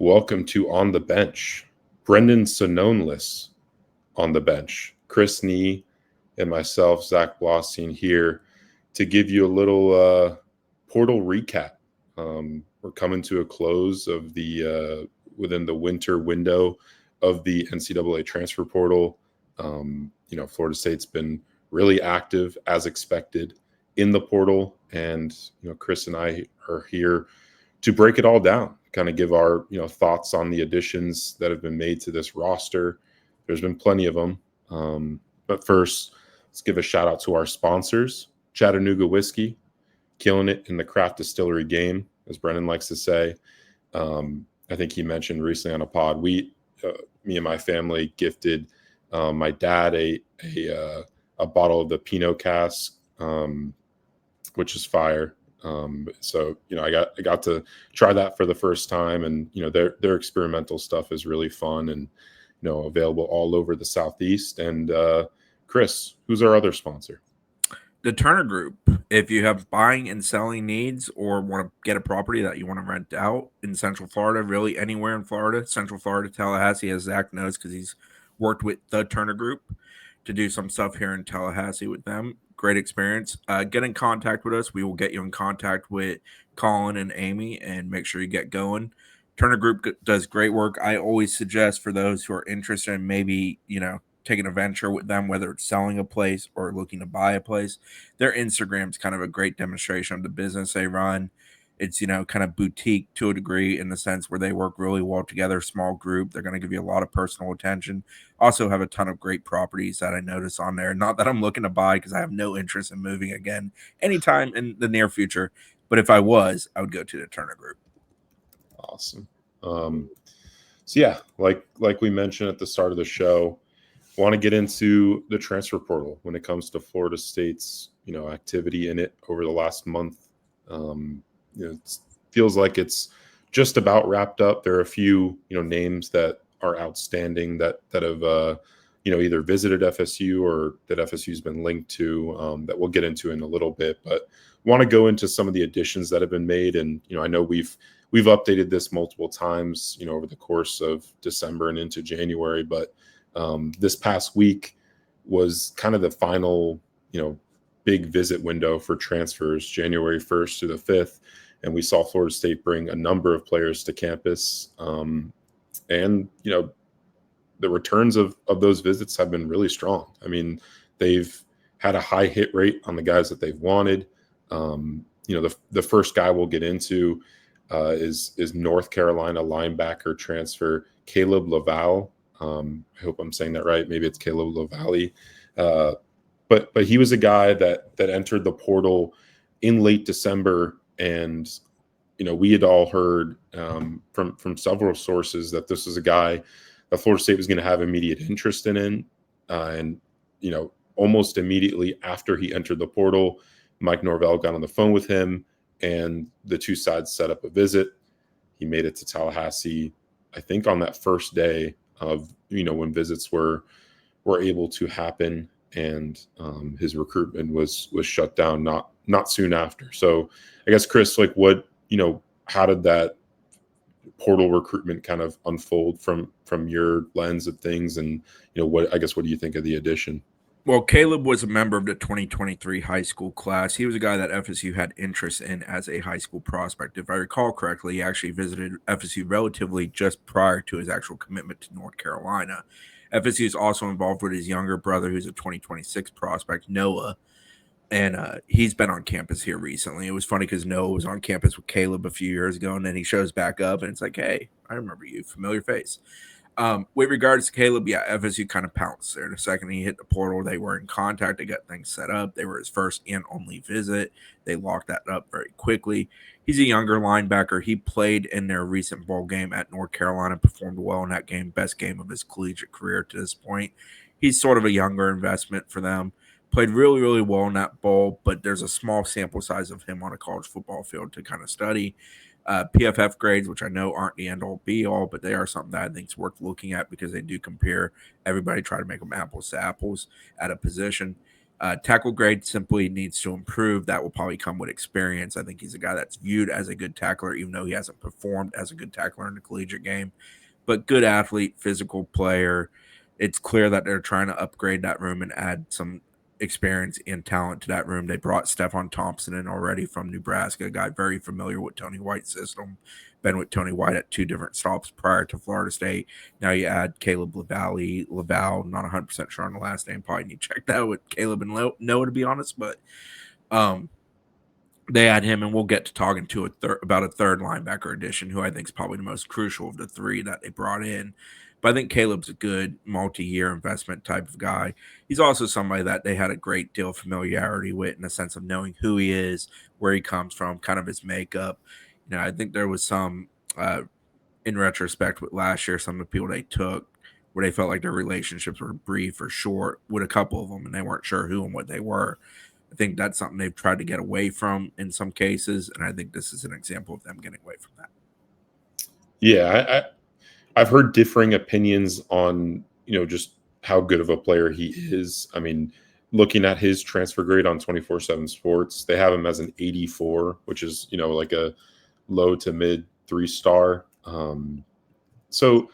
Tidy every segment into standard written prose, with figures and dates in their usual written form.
Welcome to On the Bench. Brendan Sononeless on the bench. Chris Nee and myself, Zach Blossine, here to give you a little portal recap. We're coming to a close of the within the winter window of the NCAA transfer portal. Florida State's been really active as expected in the portal, and Chris and I are here to break it all down, kind of give our thoughts on the additions that have been made to this roster. There's been plenty of them, but first, let's give a shout out to our sponsors: Chattanooga Whiskey, killing it in the craft distillery game, as Brennan likes to say. I think he mentioned recently on a pod, me and my family gifted my dad a bottle of the Pinot cask, which is fire. So I got to try that for the first time, and their experimental stuff is really fun and available all over the Southeast. And Chris, who's our other sponsor? The Turner Group. If you have buying and selling needs or want to get a property that you want to rent out in Central Florida, really anywhere in Florida, Central Florida, Tallahassee, as Zach knows because he's worked with the Turner Group to do some stuff here in Tallahassee with them. Great experience. Get in contact with us. We will get you in contact with Colin and Amy and make sure you get going. Turner Group does great work. I always suggest for those who are interested in maybe, taking a venture with them, whether it's selling a place or looking to buy a place, their Instagram is kind of a great demonstration of the business they run. It's, kind of boutique to a degree in the sense where they work really well together, small group. They're going to give you a lot of personal attention. Also have a ton of great properties that I notice on there. Not that I'm looking to buy because I have no interest in moving again anytime in the near future. But if I was, I would go to the Turner Group. Awesome. So yeah, like we mentioned at the start of the show, want to get into the transfer portal when it comes to Florida State's activity in it over the last month. It feels like it's just about wrapped up. There are a few names that are outstanding that have either visited FSU or that FSU's been linked to, that we'll get into in a little bit. But want to go into some of the additions that have been made, and I know we've updated this multiple times over the course of December and into January, but this past week was kind of the final, big visit window for transfers, January 1st to the 5th. And we saw Florida State bring a number of players to campus. And the returns of those visits have been really strong. I mean, they've had a high hit rate on the guys that they've wanted. The first guy we'll get into is North Carolina linebacker transfer Caleb LaValle. I hope I'm saying that right. Maybe it's Caleb LaValle. But he was a guy that entered the portal in late December, and we had all heard from several sources that this was a guy that Florida State was going to have immediate interest in. And almost immediately after he entered the portal, Mike Norvell got on the phone with him, and the two sides set up a visit. He made it to Tallahassee, I think, on that first day of when visits were able to happen, and his recruitment was shut down not soon after. So I guess, Chris, how did that portal recruitment kind of unfold from your lens of things, and what do you think of the addition? Well, Caleb was a member of the 2023 high school class. He was a guy that FSU had interest in as a high school prospect. If I recall correctly, he actually visited FSU relatively just prior to his actual commitment to North Carolina. FSU is also involved with his younger brother, who's a 2026 prospect, Noah, and he's been on campus here recently. It was funny because Noah was on campus with Caleb a few years ago, and then he shows back up, and it's like, hey, I remember you, familiar face. With regards to Caleb, yeah, FSU kind of pounced there. The second he hit the portal, they were in contact to get things set up. They were his first and only visit. They locked that up very quickly. He's a younger linebacker. He played in their recent bowl game at North Carolina, performed well in that game, best game of his collegiate career to this point. He's sort of a younger investment for them. Played really, really well in that bowl, but there's a small sample size of him on a college football field to kind of study. PFF grades, which I know aren't the end all be all, but they are something that I think is worth looking at because they do compare everybody, try to make them apples to apples at a position. Tackle grade simply needs to improve. That will probably come with experience. I think he's a guy that's viewed as a good tackler, even though he hasn't performed as a good tackler in the collegiate game. But good athlete, physical player. It's clear that they're trying to upgrade that room and add some experience and talent to that room. They brought Stephon Thompson in already from Nebraska, a guy very familiar with Tony White's system. Been with Tony White at 2 different stops prior to Florida State. Now you add Caleb LaValle, not 100% sure on the last name. Probably need to check that with Caleb and Noah, to be honest. But they add him, and we'll get to talking to about a third linebacker addition, who I think is probably the most crucial of the 3 that they brought in. But I think Caleb's a good multi-year investment type of guy. He's also somebody that they had a great deal of familiarity with, in the sense of knowing who he is, where he comes from, kind of his makeup. I think there was some, in retrospect with last year, some of the people they took where they felt like their relationships were brief or short with a couple of them, and they weren't sure who and what they were. I think that's something they've tried to get away from in some cases, and I think this is an example of them getting away from that. Yeah, I've heard differing opinions on, just how good of a player he is. I mean, looking at his transfer grade on 24/7 Sports, they have him as an 84, which is, like a low to mid 3-star. So,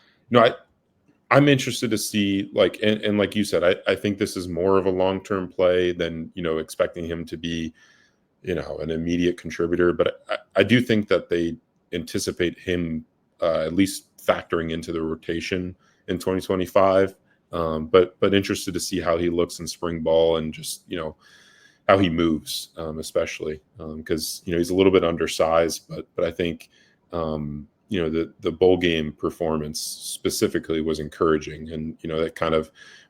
I'm interested to see, like, and like you said, I think this is more of a long-term play than, expecting him to be, an immediate contributor. But I do think that they anticipate him at least factoring into the rotation in 2025. But interested to see how he looks in spring ball, and just, how he moves, especially because, he's a little bit undersized, but I think, the bowl game performance specifically was encouraging, and, that kind of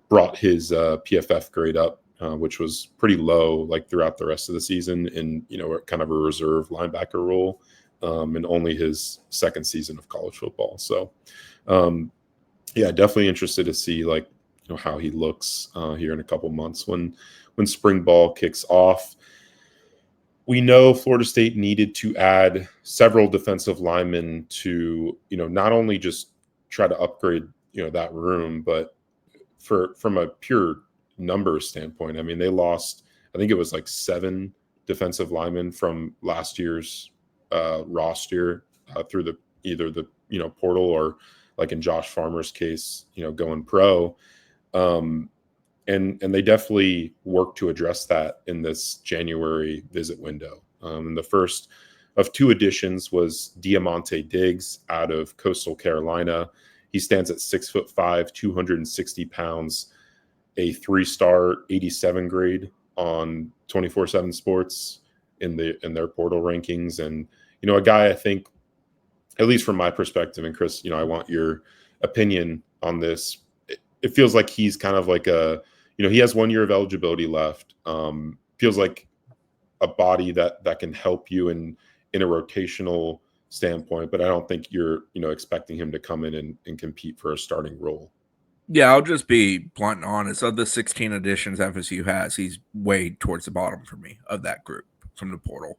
brought his PFF grade up, which was pretty low, like throughout the rest of the season, in, kind of a reserve linebacker role, in only his second season of college football. So, yeah, definitely interested to see, like, how he looks here in a couple months when spring ball kicks off. We know Florida State needed to add several defensive linemen to, not only just try to upgrade, that room, but from a pure numbers standpoint. I mean, they lost, I think it was like 7 defensive linemen from last year's roster through either the portal, or, like in Josh Farmer's case, going pro. And they definitely worked to address that in this January visit window. And the first of 2 additions was Diamon Diggs out of Coastal Carolina. He stands at 6'5", 260 pounds, a 3-star 87 grade on 24/7 Sports in their portal rankings. And, a guy, I think, at least from my perspective, and Chris, I want your opinion on this. It feels like he's kind of like he has 1 year of eligibility left. Feels like a body that can help you in a rotational standpoint, but I don't think you're, expecting him to come in and compete for a starting role. Yeah, I'll just be blunt and honest. Of the 16 additions FSU has, he's way towards the bottom for me of that group from the portal.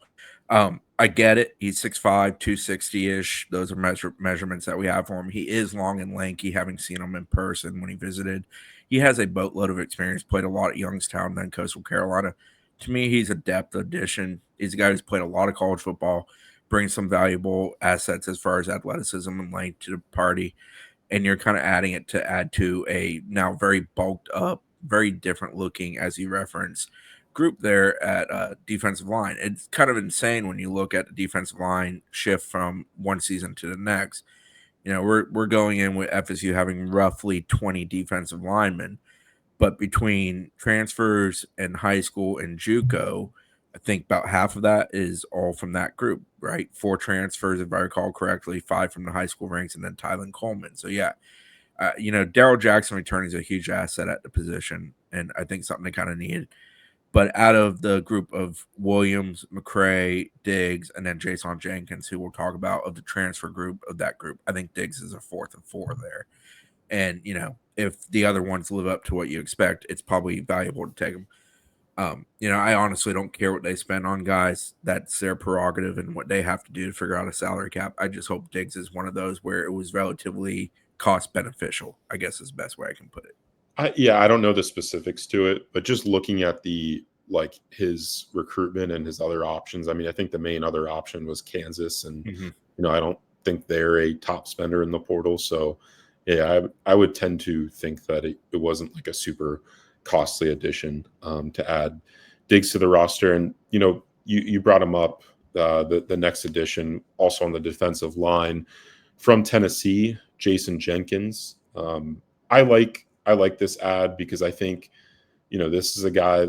I get it. He's 6'5", 260-ish. Those are measurements that we have for him. He is long and lanky, having seen him in person when he visited. He has a boatload of experience, played a lot at Youngstown, then Coastal Carolina. To me, he's a depth addition. He's a guy who's played a lot of college football, brings some valuable assets as far as athleticism and length to the party. And you're kind of adding it to add to a now very bulked up, very different looking, as you referenced, group there at defensive line. It's kind of insane when you look at the defensive line shift from one season to the next. We're going in with FSU having roughly 20 defensive linemen, but between transfers and high school and JUCO, I think about half of that is all from that group, right? 4 transfers, if I recall correctly, 5 from the high school ranks, and then Tylen Coleman. So, yeah, Darryl Jackson returning is a huge asset at the position, and I think something they kind of needed. But out of the group of Williams, McCray, Diggs, and then Jayson Jenkins, who we'll talk about, of the transfer group of that group, I think Diggs is a 4th of 4 there. And, if the other ones live up to what you expect, it's probably valuable to take them. I honestly don't care what they spend on guys. That's their prerogative and what they have to do to figure out a salary cap. I just hope Diggs is one of those where it was relatively cost beneficial, I guess is the best way I can put it. I don't know the specifics to it, but just looking at his recruitment and his other options. I mean, I think the main other option was Kansas, and Mhm. I don't think they're a top spender in the portal. So yeah, I would tend to think that it wasn't like a super costly addition to add Diggs to the roster. And you brought him up, the next addition, also on the defensive line from Tennessee, Jayson Jenkins. I like this ad because I think this is a guy,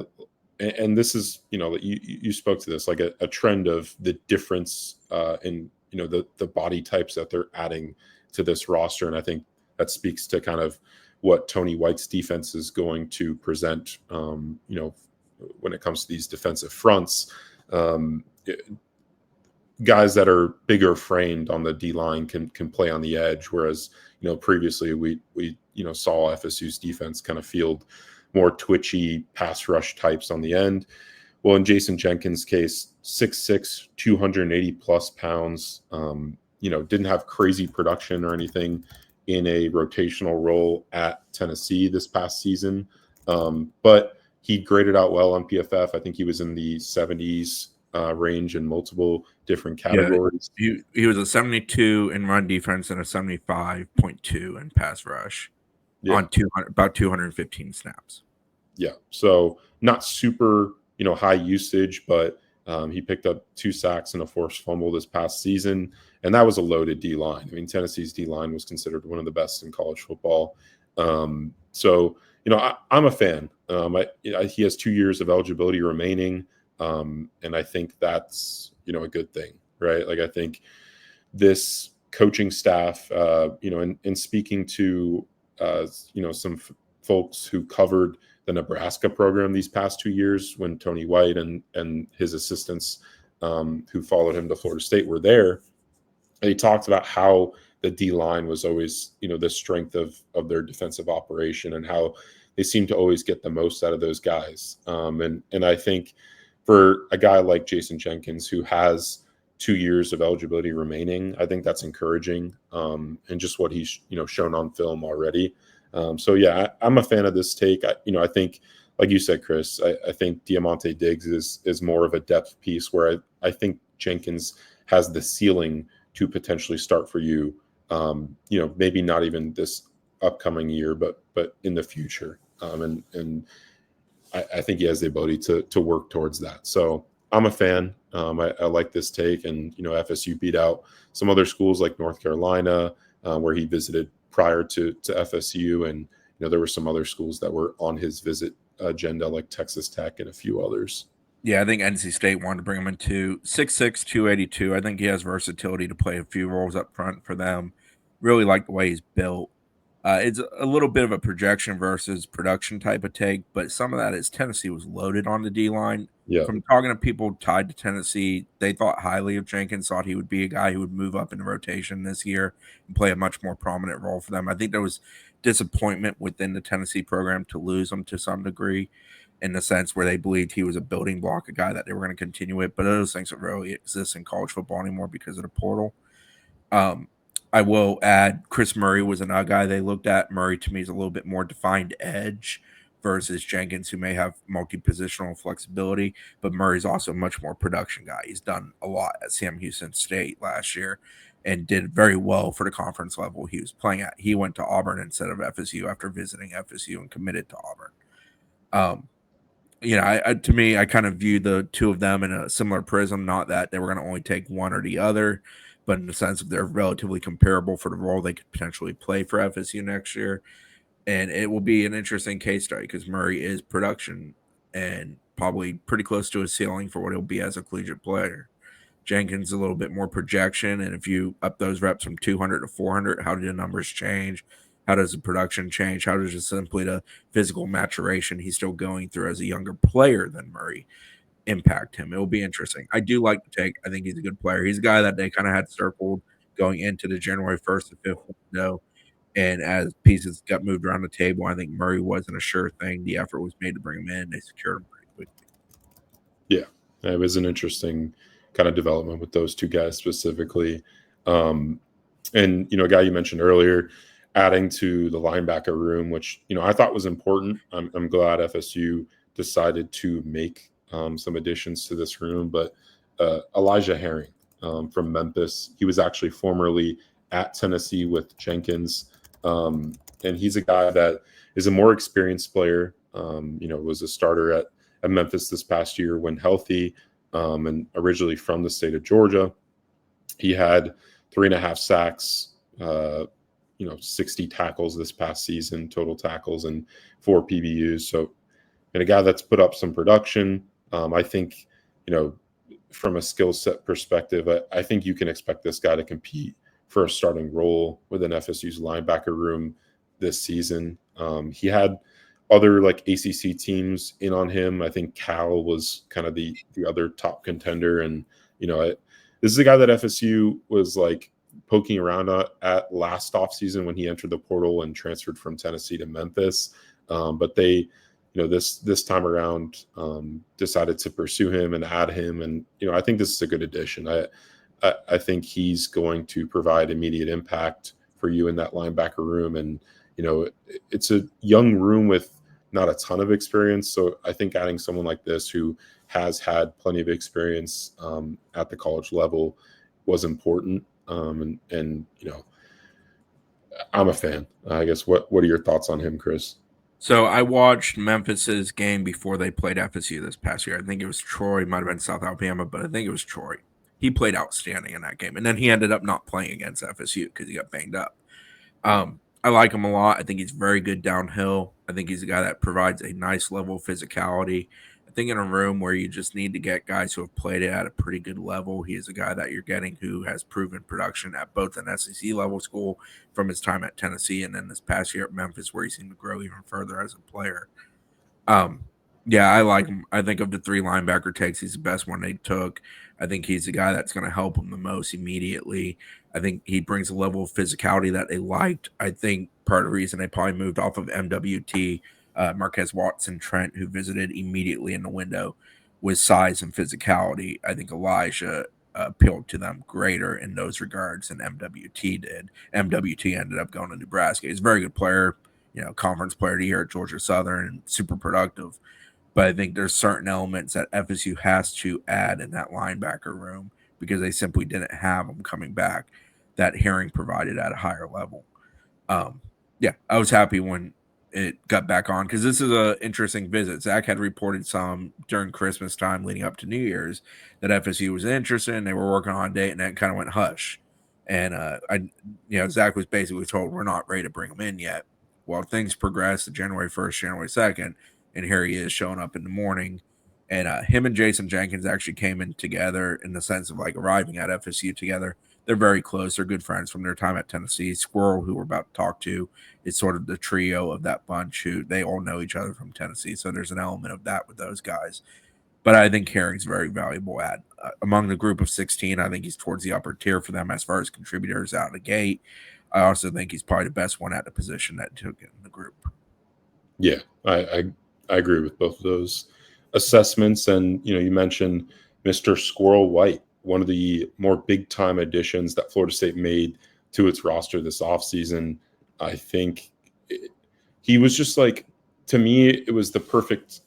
and this is you spoke to this, like a trend of the difference in the body types that they're adding to this roster, and I think that speaks to kind of what Tony White's defense is going to present. When it comes to these defensive fronts, um, guys that are bigger framed on the D line can play on the edge, whereas previously we saw FSU's defense kind of field more twitchy pass rush types on the end. Well, in Jayson Jenkins' case, 6'6", 280 plus pounds, didn't have crazy production or anything in a rotational role at Tennessee this past season, but he graded out well on PFF. I think he was in the 70s range in multiple different Yeah, categories. he was a 72 in run defense and a 75.2 in pass rush Yeah. on about 215 snaps. Yeah. So not super, high usage, but he picked up 2 sacks and a forced fumble this past season. And that was a loaded D line. I mean, Tennessee's D line was considered one of the best in college football. So, I'm a fan. He has 2 years of eligibility remaining. And I think that's, a good thing, right? Like, I think this coaching staff, in speaking to, some folks who covered the Nebraska program these past 2 years when Tony White and his assistants who followed him to Florida State were there. They talked about how the D line was always, the strength of their defensive operation and how they seem to always get the most out of those guys. And I think for a guy like Jayson Jenkins, who has 2 years of eligibility remaining, I think that's encouraging, and just what he's shown on film already. So yeah, I'm a fan of this take. I think, like you said, Chris, I think Diamante Diggs is more of a depth piece, where I think Jenkins has the ceiling to potentially start for you. Maybe not even this upcoming year, but in the future. And I think he has the ability to work towards that. So I'm a fan. I like this take, and FSU beat out some other schools like North Carolina, where he visited prior to FSU, and there were some other schools that were on his visit agenda, like Texas Tech and a few others. Yeah, I think NC State wanted to bring him into 6'6", 282. I think he has versatility to play a few roles up front for them. Really like the way he's built. It's a little bit of a projection versus production type of take, but some of that is Tennessee was loaded on the D line. Yeah. From talking to people tied to Tennessee, they thought highly of Jenkins, thought he would be a guy who would move up in the rotation this year and play a much more prominent role for them. I think there was disappointment within the Tennessee program to lose him to some degree, in the sense where they believed he was a building block, a guy that they were going to continue with. But those things don't really exist in college football anymore because of the portal. I will add Chris Murray was another guy they looked at. Murray, to me, is a little bit more defined edge versus Jenkins, who may have multi-positional flexibility, but Murray's also a much more production guy. He's done a lot at Sam Houston State last year and did very well for the conference level he was playing at. He went to Auburn instead of FSU after visiting FSU and committed to Auburn. To me, I kind of view the two of them in a similar prism, not that they were going to only take one or the other, but in the sense of they're relatively comparable for the role they could potentially play for FSU next year. And it will be an interesting case study because Murray is production and probably pretty close to his ceiling for what he'll be as a collegiate player. Jenkins a little bit more projection, and if you up those reps from 200 to 400, how do the numbers change? How does the production change? How does just simply the physical maturation he's still going through as a younger player than Murray impact him? It will be interesting. I do like the take. I think he's a good player. He's a guy that they kind of had circled going into the January 1st to 5th window. And as pieces got moved around the table, I think Murray wasn't a sure thing. The effort was made to bring him in. They secured him pretty quickly. Yeah, it was an interesting kind of development with those two guys specifically. And a guy you mentioned earlier, adding to the linebacker room, which, I thought was important. I'm glad FSU decided to make some additions to this room. But Elijah Herring from Memphis, he was actually formerly at Tennessee with Jenkins. And he's a guy that is a more experienced player, was a starter at Memphis this past year when healthy, and originally from the state of Georgia. He had 3.5 sacks, 60 tackles this past season, total tackles, and 4 PBUs. So, and a guy that's put up some production. I think, from a skill set perspective, I think you can expect this guy to compete for a starting role within FSU's linebacker room this season. He had other like ACC teams in on him. I think Cal was kind of the other top contender. And, this is a guy that FSU was like poking around at last offseason when he entered the portal and transferred from Tennessee to Memphis. But they, this time around decided to pursue him and add him. And, I think this is a good addition. I think he's going to provide immediate impact for you in that linebacker room. And, it's a young room with not a ton of experience. So I think adding someone like this who has had plenty of experience at the college level was important. And I'm a fan. I guess what are your thoughts on him, Chris? So I watched Memphis's game before they played FSU this past year. I think it was Troy, might have been South Alabama, but I think it was Troy. He played outstanding in that game. And then he ended up not playing against FSU because he got banged up. I like him a lot. I think he's very good downhill. I think he's a guy that provides a nice level of physicality. I think in a room where you just need to get guys who have played it at a pretty good level, he is a guy that you're getting who has proven production at both an SEC level school from his time at Tennessee and then this past year at Memphis where he seemed to grow even further as a player. Yeah, I like him. I think of the 3 linebacker takes, he's the best one they took. I think he's the guy that's going to help them the most immediately. I think he brings a level of physicality that they liked. I think part of the reason they probably moved off of MWT, Marquez Watson Trent, who visited immediately in the window, was size and physicality. I think Elijah appealed to them greater in those regards than MWT did. MWT ended up going to Nebraska. He's a very good player, conference player of the year at Georgia Southern, and super productive. But I think there's certain elements that FSU has to add in that linebacker room because they simply didn't have them coming back that Herring provided at a higher level. Yeah, I was happy when it got back on because this is an interesting visit. Zach had reported some during Christmas time leading up to New Year's that FSU was interested and they were working on a date, and then it kind of went hush. And Zach was basically told we're not ready to bring him in yet. Well, things progressed to January 1st, January 2nd. And here he is showing up in the morning. And him and Jayson Jenkins actually came in together in the sense of like arriving at FSU together. They're very close. They're good friends from their time at Tennessee. Squirrel, who we're about to talk to, is sort of the trio of that bunch who they all know each other from Tennessee. So there's an element of that with those guys. But I think Herring's very valuable at among the group of 16. I think he's towards the upper tier for them as far as contributors out of the gate. I also think he's probably the best one at the position that took in the group. Yeah, I agree with both of those assessments. And, you mentioned Mr. Squirrel White, one of the more big-time additions that Florida State made to its roster this offseason. I think he was just like, to me, it was the perfect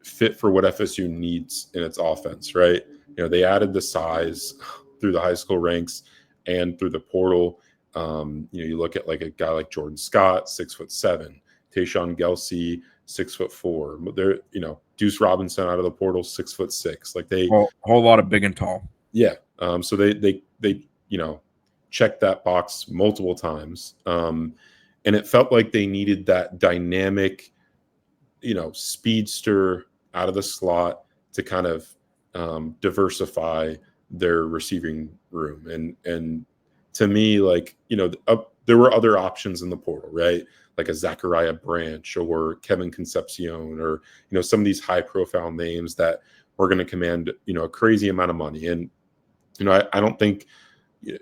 fit for what FSU needs in its offense, right? They added the size through the high school ranks and through the portal. You look at like a guy like Jordan Scott, 6'7", Tayshawn Gelsey, 6'4". They're, Deuce Robinson out of the portal, 6'6". Like they whole lot of big and tall. Yeah. So they checked that box multiple times. And it felt like they needed that dynamic, speedster out of the slot to kind of diversify their receiving room. And to me, like, there were other options in the portal, right? Like a Zachariah Branch or Kevin Concepcion or, some of these high profile names that were going to command, a crazy amount of money. And, I don't think I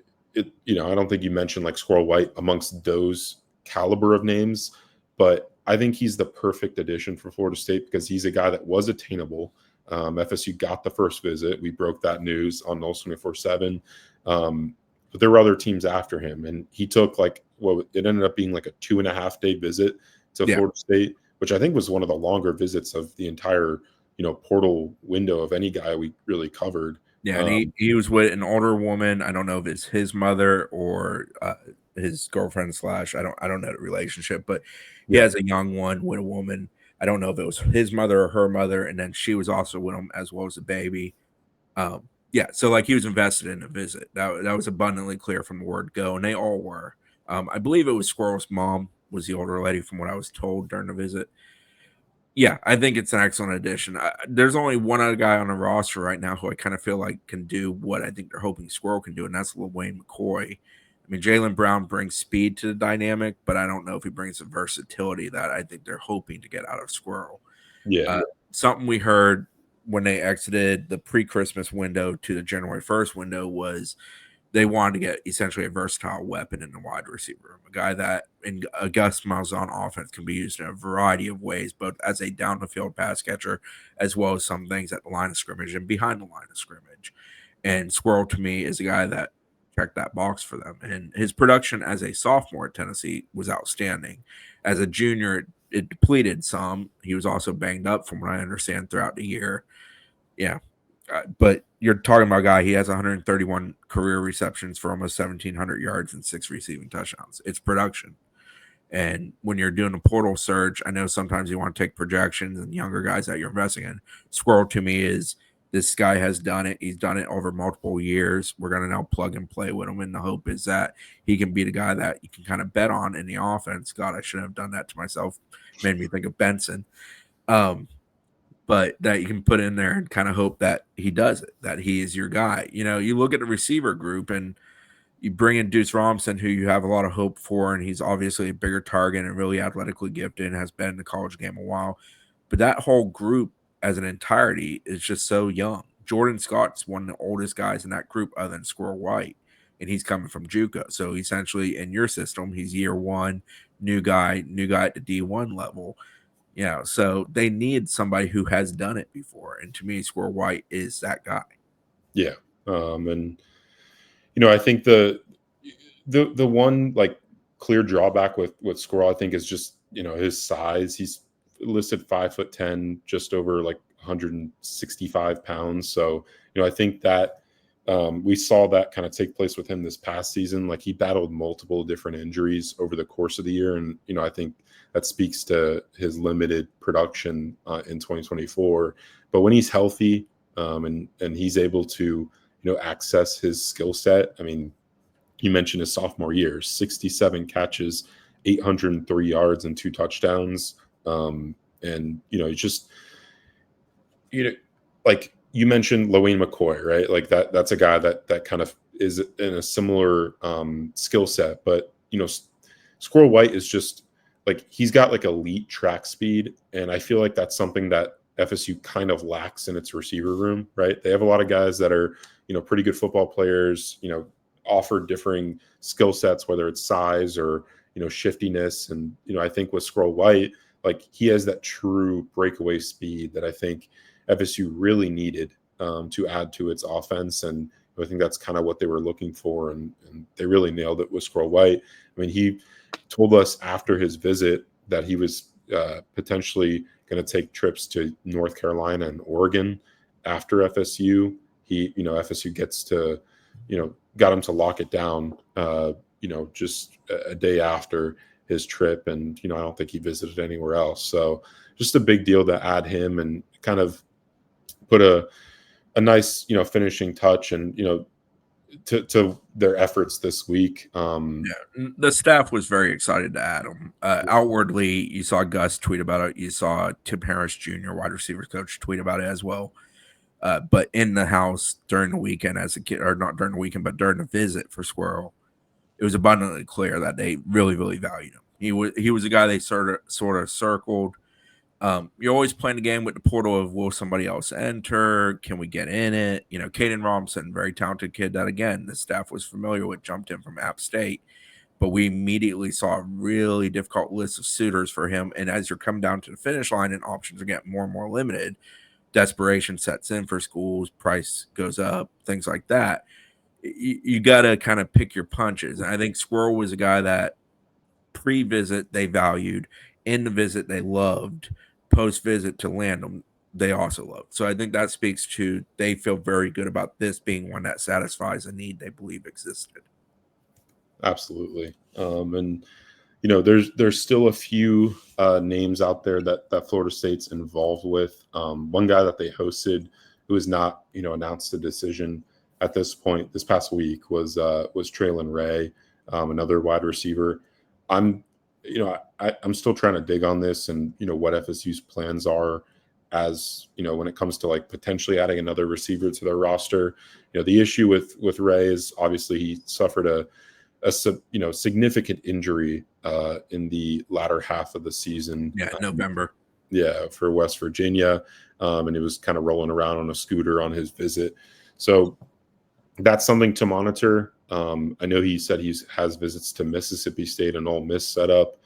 don't think you mentioned like Squirrel White amongst those caliber of names, but I think he's the perfect addition for Florida State because he's a guy that was attainable. FSU got the first visit. We broke that news on Noles 24/7. but there were other teams after him, and he took like it ended up being like a 2.5 day visit to Yeah. Florida State, which I think was one of the longer visits of the entire portal window of any guy we really covered. Yeah, and he was with an older woman. I don't know if it's his mother or his girlfriend slash. I don't know the relationship, but he Yeah, has a young one with a woman. I don't know if it was his mother or her mother, and then she was also with him as well as a baby. Yeah, so like he was invested in a visit. That was abundantly clear from the word go, and they all were. I believe it was Squirrel's mom was the older lady, from what I was told during the visit. Yeah, I think it's an excellent addition. There's only one other guy on the roster right now who I kind of feel like can do what I think they're hoping Squirrel can do, and that's Wayne McCoy. I mean, Jaylen Brown brings speed to the dynamic, but I don't know if he brings the versatility that I think they're hoping to get out of Squirrel. yeah, Something we heard when they exited the pre-Christmas window to the January 1st window was they wanted to get essentially a versatile weapon in the wide receiver room, a guy that in Gus Malzahn offense can be used in a variety of ways, both as a down the field pass catcher as well as some things at the line of scrimmage and behind the line of scrimmage. And Squirrel to me is a guy that checked that box for them. And his production as a sophomore at Tennessee was outstanding. As a junior, it depleted some. He was also banged up, from what I understand, throughout the year. Yeah, but you're talking about a guy, he has 131 career receptions for almost 1,700 yards and 6 receiving touchdowns. It's production. And when you're doing a portal surge, I know sometimes you want to take projections and younger guys that you're investing in. Squirrel to me is this guy has done it. He's done it over multiple years. We're going to now plug and play with him. And the hope is that he can be the guy that you can kind of bet on in the offense. God, I shouldn't have done that to myself. Made me think of Benson. But that you can put in there and kind of hope that he does it, that he is your guy. You look at the receiver group and you bring in Deuce Robinson, who you have a lot of hope for, and he's obviously a bigger target and really athletically gifted and has been in the college game a while. But that whole group as an entirety is just so young. Jordan Scott's one of the oldest guys in that group other than Squirrel White, and he's coming from JUCO. So essentially in your system, he's year one, new guy at the D1 level. So they need somebody who has done it before. And to me, Squirrel White is that guy. yeah. And I think the one like clear drawback with Squirrel, I think, is just his size. He's listed 5'10", just over like 165 pounds. So I think that we saw that kind of take place with him this past season. Like, he battled multiple different injuries over the course of the year, and I think that speaks to his limited production in 2024. But when he's healthy, and he's able to access his skill set, I mean, you mentioned his sophomore year, 67 catches, 803 yards, and 2 touchdowns. And he's just like you mentioned, Wayne McCoy, right? Like that's a guy that kind of is in a similar skill set, but Squirrel White is just like, he's got like elite track speed, and I feel like that's something that FSU kind of lacks in its receiver room, right? They have a lot of guys that are pretty good football players, offer differing skill sets, whether it's size or shiftiness, and I think with Squirrel White, like, he has that true breakaway speed that I think FSU really needed to add to its offense. And I think that's kind of what they were looking for. And they really nailed it with Squirrel White. I mean, he told us after his visit that he was potentially going to take trips to North Carolina and Oregon after FSU. FSU gets to, got him to lock it down, just a day after his trip. And, I don't think he visited anywhere else. So just a big deal to add him and kind of put a nice, finishing touch and, to their efforts this week. Yeah, the staff was very excited to add him. Outwardly, you saw Gus tweet about it. You saw Tim Harris Jr., wide receiver coach, tweet about it as well. But in the house during the weekend as a kid, or not during the weekend, but during the visit for Squirrel, it was abundantly clear that they really, really valued him. He was a guy they sort of circled. You're always playing the game with the portal of, will somebody else enter? Can we get in it? Caden Robinson, very talented kid that, again, the staff was familiar with, jumped in from App State. But we immediately saw a really difficult list of suitors for him. And as you're coming down to the finish line and options are getting more and more limited, desperation sets in for schools, price goes up, things like that. you got to kind of pick your punches. And I think Squirrel was a guy that pre-visit they valued, in the visit they loved, post-visit to land them they also loved. So I think that speaks to they feel very good about this being one that satisfies a need they believe existed. Absolutely. And there's still a few names out there that Florida State's involved with. One guy that they hosted who has not announced a decision at this point this past week was Traylon Ray, another wide receiver. I'm I'm still trying to dig on this and what FSU's plans are as when it comes to like potentially adding another receiver to their roster. The issue with Ray is obviously he suffered a significant injury in the latter half of the season. Yeah, November. For West Virginia, and he was kind of rolling around on a scooter on his visit. So that's something to monitor. I know he said he has visits to Mississippi State and Ole Miss set up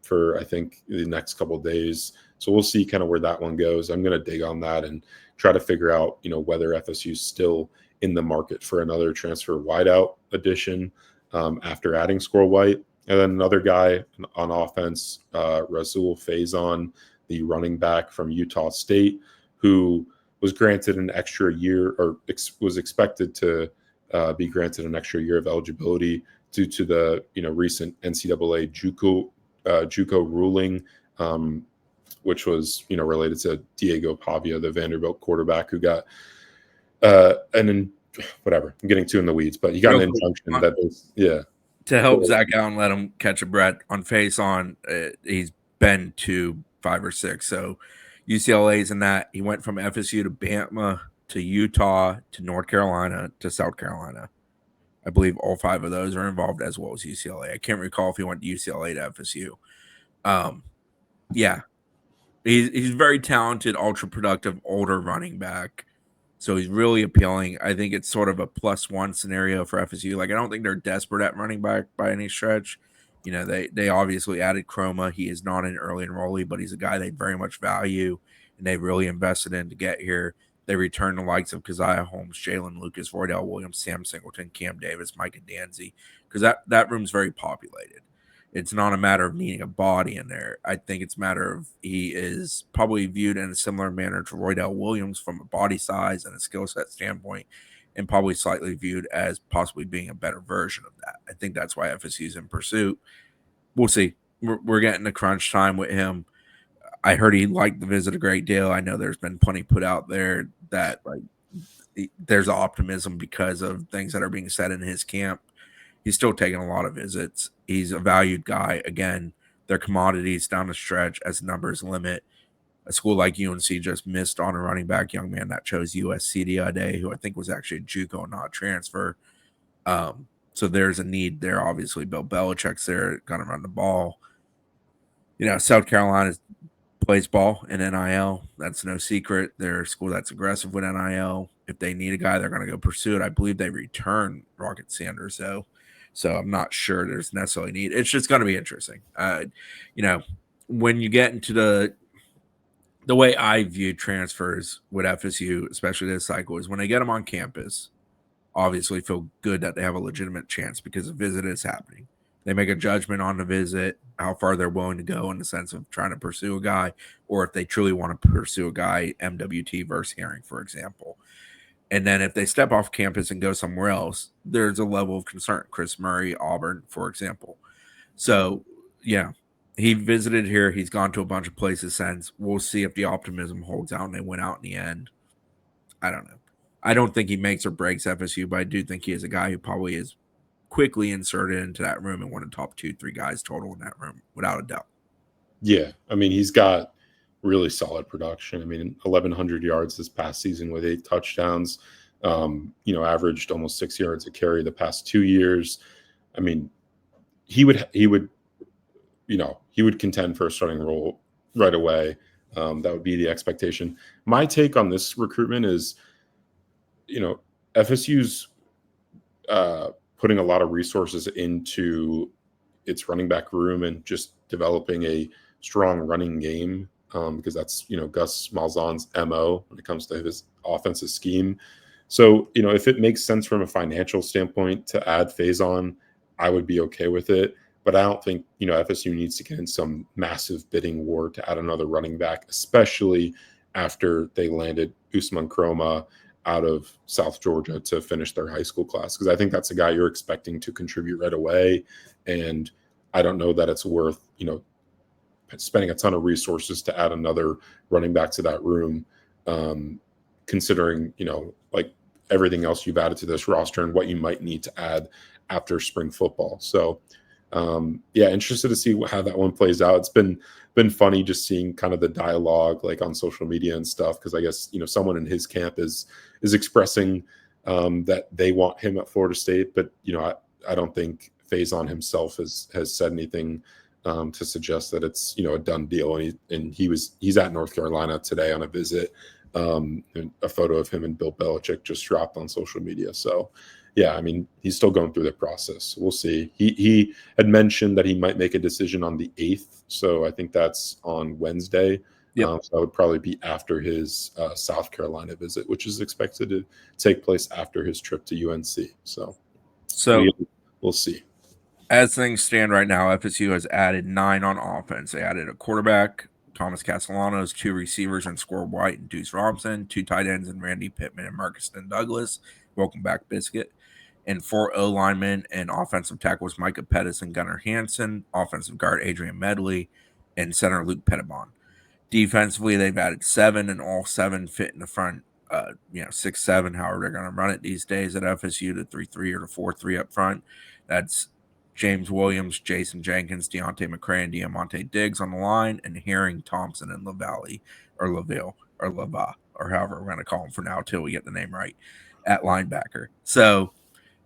for I think the next couple of days. So we'll see kind of where that one goes. I'm going to dig on that and try to figure out whether FSU is still in the market for another transfer wideout addition after adding Squirrel White. And then another guy on offense, Rasul Faison, the running back from Utah State, who was granted an extra year or was expected to be granted an extra year of eligibility due to the recent NCAA JUCO ruling, which was related to Diego Pavia, the Vanderbilt quarterback who got and then whatever. I'm getting too in the weeds, but he got an injunction that was to help Zach out and let him catch a breath on Faison. He's been to 5 or 6, so UCLA's in that. He went from FSU to Bama to Utah to North Carolina to South Carolina. I believe all 5 of those are involved, as well as UCLA. I can't recall if he went to UCLA to FSU. He's very talented, ultra productive, older running back. So he's really appealing. I think it's sort of a +1 scenario for FSU. Like, I don't think they're desperate at running back by any stretch. They obviously added Chroma. He is not an early enrollee, but he's a guy they very much value and they really invested in to get here. They returned the likes of Keziah Holmes, Jalen Lucas, Roydell Williams, Sam Singleton, Cam Davis, Micah Danzy, because that room's very populated. It's not a matter of needing a body in there. I think it's a matter of he is probably viewed in a similar manner to Roydell Williams from a body size and a skill set standpoint, and probably slightly viewed as possibly being a better version of that. I think that's why FSU's in pursuit. We'll see. We're getting to crunch time with him. I heard he liked the visit a great deal. I know there's been plenty put out there that there's optimism because of things that are being said in his camp. He's still taking a lot of visits. He's a valued guy. Again, they're commodities down the stretch as numbers limit. A school like UNC just missed on a running back young man that chose USC the other day, who I think was actually a JUCO, not a transfer. So there's a need there. Obviously, Bill Belichick's there, going to run the ball. South Carolina plays ball in NIL. That's no secret. They're a school that's aggressive with NIL. If they need a guy, they're going to go pursue it. I believe they return Rocket Sanders, though. So I'm not sure there's necessarily need. It's just going to be interesting. When you get into the way I view transfers with FSU, especially this cycle, is when they get them on campus, obviously feel good that they have a legitimate chance because the visit is happening. They make a judgment on the visit, how far they're willing to go in the sense of trying to pursue a guy, or if they truly want to pursue a guy, MWT versus Herring, for example. And then if they step off campus and go somewhere else, there's a level of concern. Chris Murray, Auburn, for example. So, he visited here. He's gone to a bunch of places since. We'll see if the optimism holds out and they win out in the end. I don't know. I don't think he makes or breaks FSU, but I do think he is a guy who probably is quickly inserted into that room and one of the top 2-3 guys total in that room, without a doubt. Yeah. I mean, he's got really solid production. I mean, 1,100 yards this past season with 8 touchdowns, averaged almost 6 yards a carry the past 2 years. I mean, he would contend for a starting role right away. That would be the expectation. My take on this recruitment is, FSU's putting a lot of resources into its running back room and just developing a strong running game. Because that's Gus Malzahn's MO when it comes to his offensive scheme. So, if it makes sense from a financial standpoint to add Faison, I would be okay with it. But I don't think, FSU needs to get in some massive bidding war to add another running back, especially after they landed Usman Kroma out of South Georgia to finish their high school class. Because I think that's a guy you're expecting to contribute right away. And I don't know that it's worth, spending a ton of resources to add another running back to that room, considering, like everything else you've added to this roster and what you might need to add after spring football. So, yeah, interested to see how that one plays out. It's been funny just seeing kind of the dialogue like on social media and stuff, because I guess someone in his camp is expressing that they want him at Florida State, but I don't think Faison himself has said anything to suggest that it's a done deal. And he's at North Carolina today on a visit. And a photo of him and Bill Belichick just dropped on social media. So, yeah, I mean, he's still going through the process. We'll see. He had mentioned that he might make a decision on the 8th. So I think that's on Wednesday. Yep. So that would probably be after his South Carolina visit, which is expected to take place after his trip to UNC. So we'll see. As things stand right now, FSU has added 9 on offense. They added a quarterback, Thomas Castellanos, 2 receivers and Squirrel White and Deuce Robinson, 2 tight ends and Randy Pittman and Marcus Douglas. Welcome back, Biscuit. And 4 O linemen and offensive tackles Micah Pettis and Gunnar Hansen, offensive guard Adrian Medley, and center Luke Pettibon. Defensively, they've added 7, and all 7 fit in the front. 6-7, however they're going to run it these days at FSU, the 3-3 or the 4-3 up front. That's James Williams, Jayson Jenkins, Deontay McCray, and Diamon Diggs on the line, and Herring, Thompson, and LaValle, or however we're going to call him for now until we get the name right, at linebacker. So,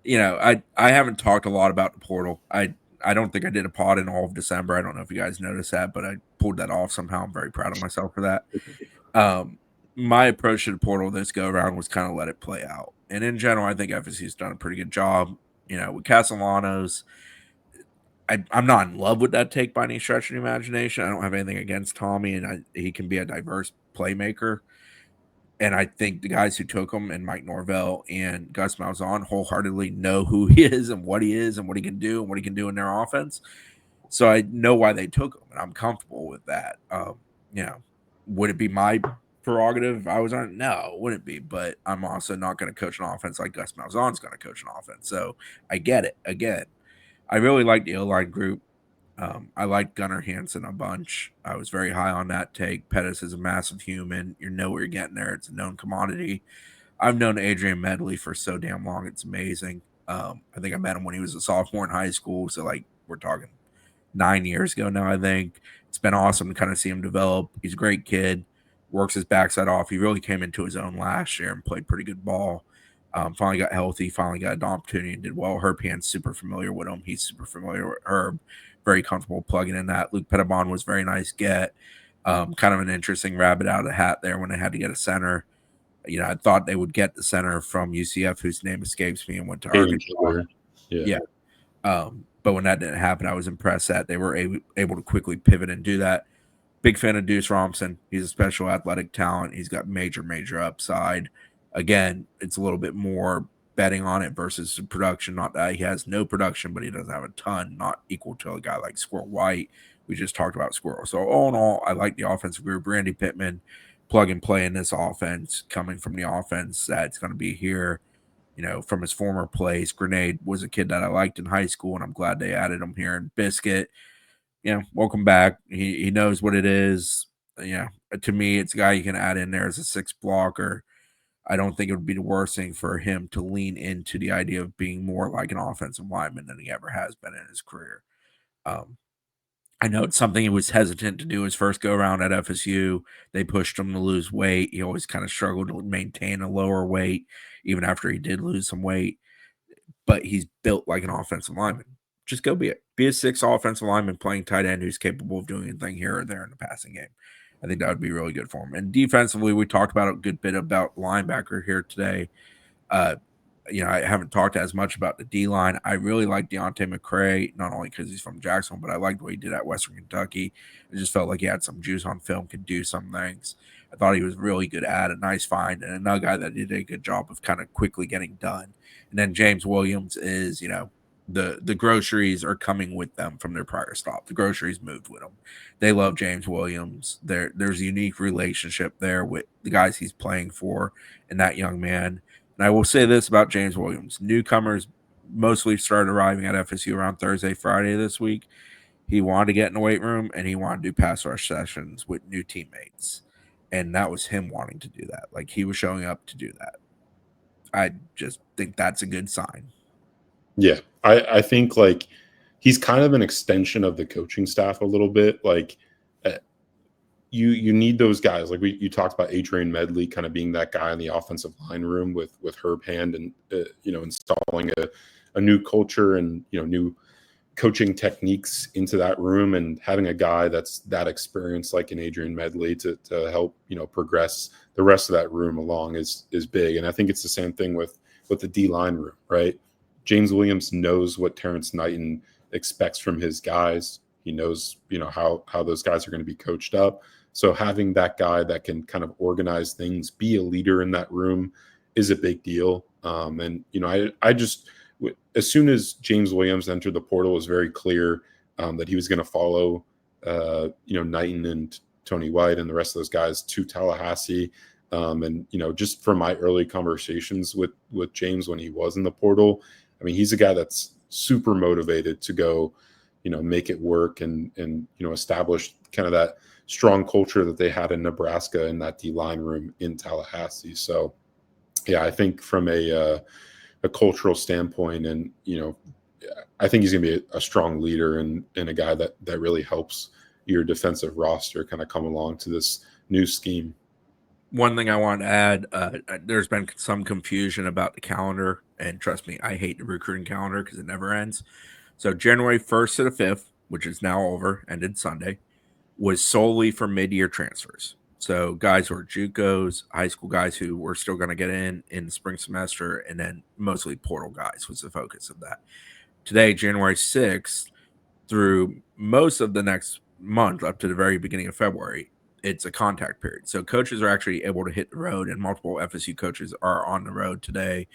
I haven't talked a lot about the portal. I don't think I did a pod in all of December. I don't know if you guys noticed that, but I pulled that off somehow. I'm very proud of myself for that. My approach to the portal this go around was kind of let it play out. And in general, I think FSU's done a pretty good job. With Castellanos, I'm not in love with that take by any stretch of the imagination. I don't have anything against Tommy, and he can be a diverse playmaker. And I think the guys who took him, and Mike Norvell and Gus Malzahn, wholeheartedly know who he is and what he can do and what he can do in their offense. So I know why they took him, and I'm comfortable with that. Would it be my prerogative if I was on it? No, it wouldn't be. But I'm also not going to coach an offense like Gus Malzahn's going to coach an offense. So I get it. Again, I really like the O-line group. I like Gunnar Hansen a bunch. I was very high on that take. Pettis is a massive human. You know what you're getting there. It's a known commodity. I've known Adrian Medley for so damn long. It's amazing. I think I met him when he was a sophomore in high school. So, we're talking 9 years ago now, I think. It's been awesome to kind of see him develop. He's a great kid. Works his backside off. He really came into his own last year and played pretty good ball. Finally got healthy, finally got an opportunity and did well. Herb Hand's super familiar with him. He's super familiar with Herb. Very comfortable plugging in that. Luke Pettibon was very nice get. Kind of an interesting rabbit out of the hat there when they had to get a center. I thought they would get the center from UCF, whose name escapes me, and went to Arkansas. Yeah. But when that didn't happen, I was impressed that they were able to quickly pivot and do that. Big fan of Deuce Robinson. He's a special athletic talent. He's got major, major upside. Again, it's a little bit more betting on it versus production. Not that he has no production, but he doesn't have a ton, not equal to a guy like Squirrel White. We just talked about Squirrel. So all in all, I like the offensive group. Randy Pittman, plug and play in this offense, coming from the offense that's going to be here, from his former place. Grenade was a kid that I liked in high school, and I'm glad they added him here. And Biscuit, welcome back. He knows what it is. To me, it's a guy you can add in there as a 6 blocker. I don't think it would be the worst thing for him to lean into the idea of being more like an offensive lineman than he ever has been in his career. I know it's something he was hesitant to do his first go around at FSU. They pushed him to lose weight. He always kind of struggled to maintain a lower weight, even after he did lose some weight. But he's built like an offensive lineman. Just go be it. Be a 6 offensive lineman playing tight end who's capable of doing anything here or there in the passing game. I think that would be really good for him. And defensively, we talked about a good bit about linebacker here today. I haven't talked as much about the D-line. I really like Deontay McCray, not only because he's from Jacksonville, but I liked what he did at Western Kentucky. I just felt like he had some juice on film, could do some things. I thought he was really good at a nice find, and another guy that did a good job of kind of quickly getting done. And then James Williams is, the groceries are coming with them from their prior stop. The groceries moved with them. They love James Williams. There's a unique relationship there with the guys he's playing for and that young man. And I will say this about James Williams. Newcomers mostly started arriving at FSU around Thursday, Friday this week. He wanted to get in the weight room and he wanted to do pass rush sessions with new teammates. And that was him wanting to do that. Like, he was showing up to do that. I just think that's a good sign. Yeah. I think like he's kind of an extension of the coaching staff a little bit. Like you need those guys. Like you talked about Adrian Medley kind of being that guy in the offensive line room with Herb Hand and installing a new culture and new coaching techniques into that room, and having a guy that's that experienced like an Adrian Medley to help progress the rest of that room along is big. And I think it's the same thing with the D line room, right? James Williams knows what Terrence Knighton expects from his guys. He knows how those guys are going to be coached up. So having that guy that can kind of organize things, be a leader in that room, is a big deal. I just, as soon as James Williams entered the portal, it was very clear that he was going to follow, Knighton and Tony White and the rest of those guys to Tallahassee. Just from my early conversations with James when he was in the portal, I mean, he's a guy that's super motivated to go, make it work and establish kind of that strong culture that they had in Nebraska in that D line room in Tallahassee. So, yeah, I think from a cultural standpoint, and I think he's going to be a strong leader and a guy that really helps your defensive roster kind of come along to this new scheme. One thing I want to add, there's been some confusion about the calendar, and trust me, I hate the recruiting calendar because it never ends. So January 1st to the 5th, which is now over, ended Sunday, was solely for mid-year transfers. So guys who are JUCOs, high school guys who were still going to get in the spring semester, and then mostly portal guys was the focus of that. Today, January 6th, through most of the next month up to the very beginning of February, it's a contact period. So coaches are actually able to hit the road, and multiple FSU coaches are on the road today.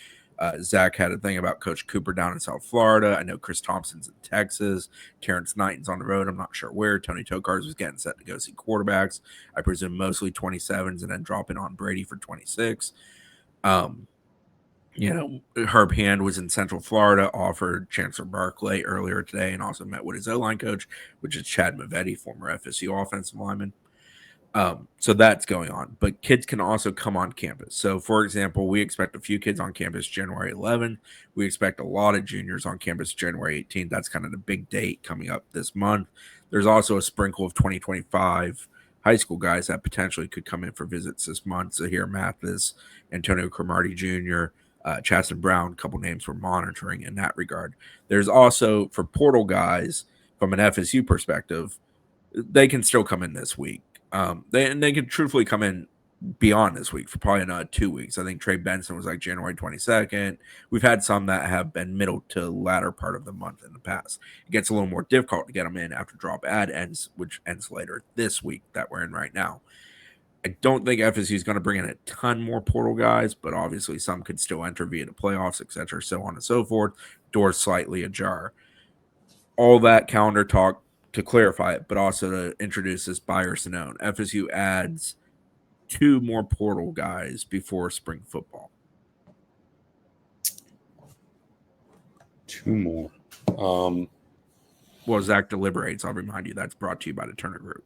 Zach had a thing about Coach Cooper down in South Florida. I know Chris Thompson's in Texas. Terrence Knighton's on the road. I'm not sure where. Tony Tokars was getting set to go see quarterbacks. I presume mostly 27s and then dropping on Brady for 26. Herb Hand was in Central Florida, offered Chancellor Barclay earlier today, and also met with his O-line coach, which is Chad Mavetti, former FSU offensive lineman. So that's going on, but kids can also come on campus. So for example, we expect a few kids on campus January 11th. We expect a lot of juniors on campus January 18th. That's kind of the big date coming up this month. There's also a sprinkle of 2025 high school guys that potentially could come in for visits this month. Zahir Mathis, Antonio Cromartie Jr., Chasten Brown, a couple names we're monitoring in that regard. There's also, for portal guys, from an FSU perspective, they can still come in this week. They can truthfully come in beyond this week for probably another 2 weeks. I think Trey Benson was like January 22nd. We've had some that have been middle to latter part of the month in the past. It gets a little more difficult to get them in after drop ad ends, which ends later this week that we're in right now. I don't think FSU is going to bring in a ton more portal guys, but obviously some could still enter via the playoffs, etc., so on and so forth. Doors slightly ajar. All that calendar talk to clarify it, but also to introduce this buyer Sinone. FSU adds 2 more portal guys before spring football. 2 more. Well, Zach deliberates. I'll remind you that's brought to you by the Turner Group.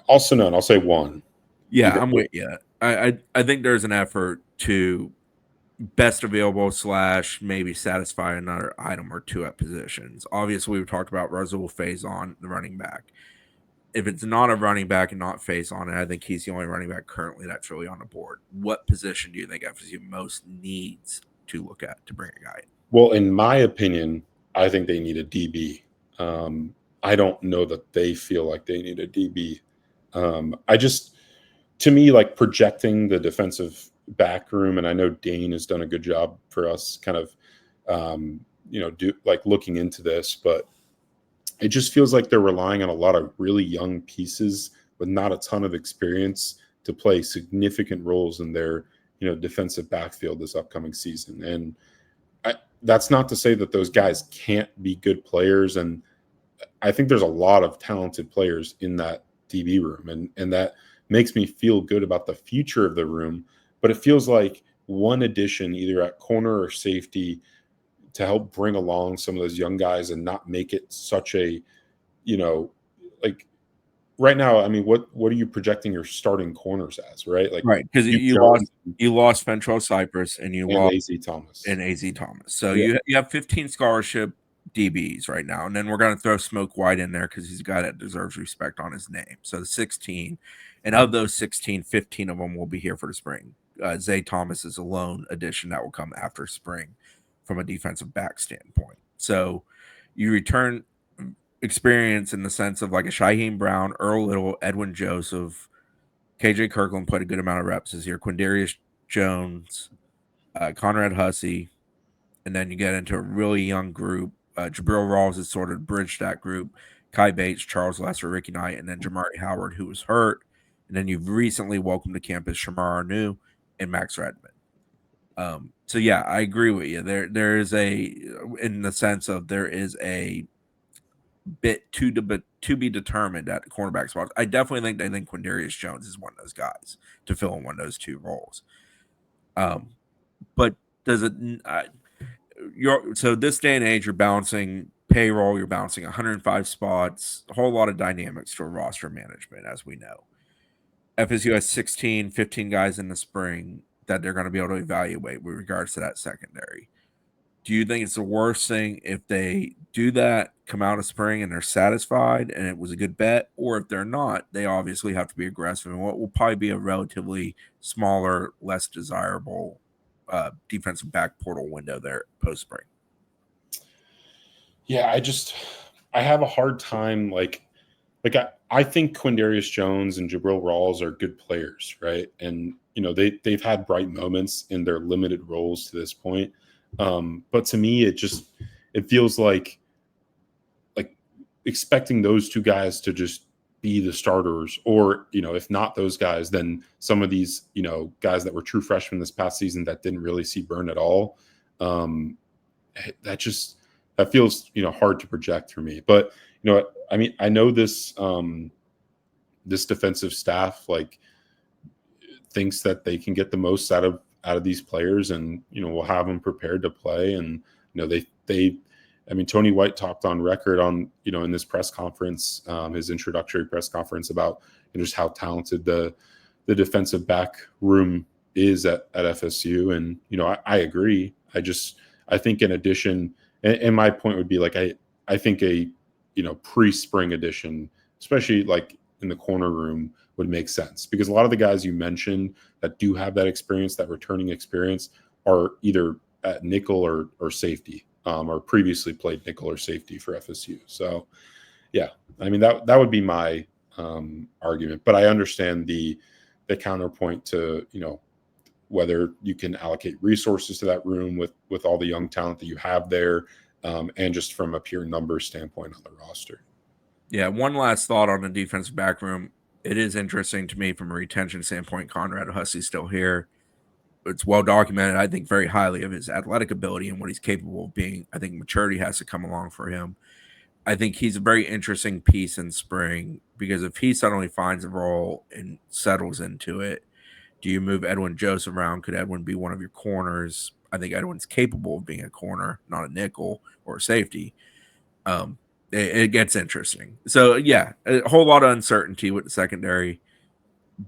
Also none. I'll say 1. Yeah, I'm with you. I think there's an effort to best available / maybe satisfy another item or 2 at positions. Obviously, we've talked about Russell Faison, the running back. If it's not a running back and not Faison, I think he's the only running back currently that's really on the board. What position do you think FSU most needs to look at to bring a guy in? Well, in my opinion, I think they need a DB. I don't know that they feel like they need a DB. To me, like projecting the defensive back room, and I know Dane has done a good job for us kind of do like looking into this, but it just feels like they're relying on a lot of really young pieces with not a ton of experience to play significant roles in their defensive backfield this upcoming season. And that's not to say that those guys can't be good players, and I think there's a lot of talented players in that DB room, and that makes me feel good about the future of the room. But it feels like one addition, either at corner or safety, to help bring along some of those young guys and not make it such a, like right now. I mean, what are you projecting your starting corners as, right? Like Right, because Duke you lost Jones Fentrell Cypress and you and lost AZ Thomas. AZ Thomas. So Yeah. you have 15 scholarship DBs right now, and then we're going to throw Smoke White in there because he's a guy that deserves respect on his name. So 16, and of those 16, 15 of them will be here for the spring. Zay Thomas is a lone addition that will come after spring from a defensive back standpoint. So you return experience in the sense of like a Shaheem Brown, Earl Little, Edwin Joseph, KJ Kirkland played a good amount of reps this year, Quindarius Jones, Conrad Hussey, and then you get into a really young group. Jabril Rawls has sort of bridged that group. Kai Bates, Charles Lesser, Ricky Knight, and then Jamari Howard, who was hurt. And then you've recently welcomed to campus Shamar Anu and Max Redmond. So yeah, I agree with you. There is in the sense of there is a bit to be determined at the cornerback spots. I definitely think Quindarius Jones is one of those guys to fill in one of those two roles. But does it? So this day and age, you're balancing payroll, you're balancing 105 spots, a whole lot of dynamics to roster management, as we know. FSU has 16, 15 guys in the spring that they're going to be able to evaluate with regards to that secondary. Do you think it's the worst thing if they do that, come out of spring and they're satisfied and it was a good bet? Or if they're not, they obviously have to be aggressive in what will probably be a relatively smaller, less desirable defensive back portal window there post spring? Yeah, I have a hard time I think Quindarius Jones and Jabril Rawls are good players, right? And they've had bright moments in their limited roles to this point. But to me, it feels like expecting those two guys to just be the starters, or if not those guys, then some of these guys that were true freshmen this past season that didn't really see burn at all. That feels hard to project for me. But I mean, I know this this defensive staff thinks that they can get the most out of these players, and we'll have them prepared to play. And I mean, Tony White talked on record on in this press conference, his introductory press conference, about just how talented the defensive back room is at FSU. And I agree. I think in addition, and my point would be I think a pre-spring edition, especially in the corner room, would make sense, because a lot of the guys you mentioned that do have that experience, that returning experience, are either at nickel or safety, or previously played nickel or safety for FSU. So yeah, I mean, that would be my argument, but I understand the counterpoint to whether you can allocate resources to that room with all the young talent that you have there, and just from a pure numbers standpoint on the roster. Yeah, one last thought on the defensive back room. It is interesting to me from a retention standpoint. Conrad Hussey's still here. It's well documented, I think, very highly of his athletic ability and what he's capable of being. I think maturity has to come along for him. I think he's a very interesting piece in spring, because if he suddenly finds a role and settles into it, do you move Edwin Joseph around? Could Edwin be one of your corners? I think Edwin's capable of being a corner, not a nickel or a safety. It gets interesting. So yeah, a whole lot of uncertainty with the secondary,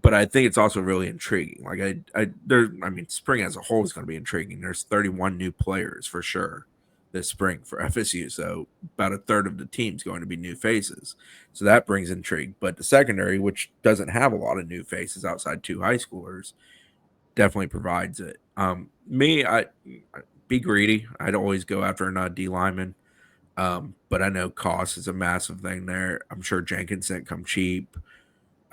but I think it's also really intriguing. I mean, spring as a whole is going to be intriguing. There's 31 new players for sure this spring for FSU, so about a third of the team's going to be new faces. So that brings intrigue. But the secondary, which doesn't have a lot of new faces outside two high schoolers, definitely provides it. I'd be greedy. I'd always go after a D lineman. But I know cost is a massive thing there. I'm sure Jenkins didn't come cheap.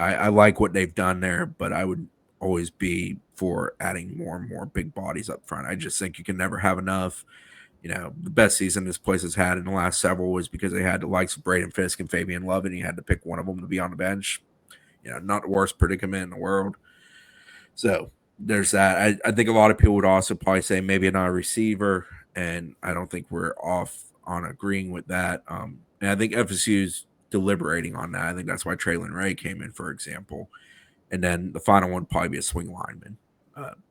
I like what they've done there, but I would always be for adding more and more big bodies up front. I just think you can never have enough. The best season this place has had in the last several was because they had the likes of Braden Fisk and Fabian Love, and you had to pick one of them to be on the bench. Not the worst predicament in the world. So there's that. I think a lot of people would also probably say maybe another receiver, and I don't think we're off on agreeing with that. And I think FSU's deliberating on that. I think that's why Traylon Ray came in, for example. And then the final one would probably be a swing lineman,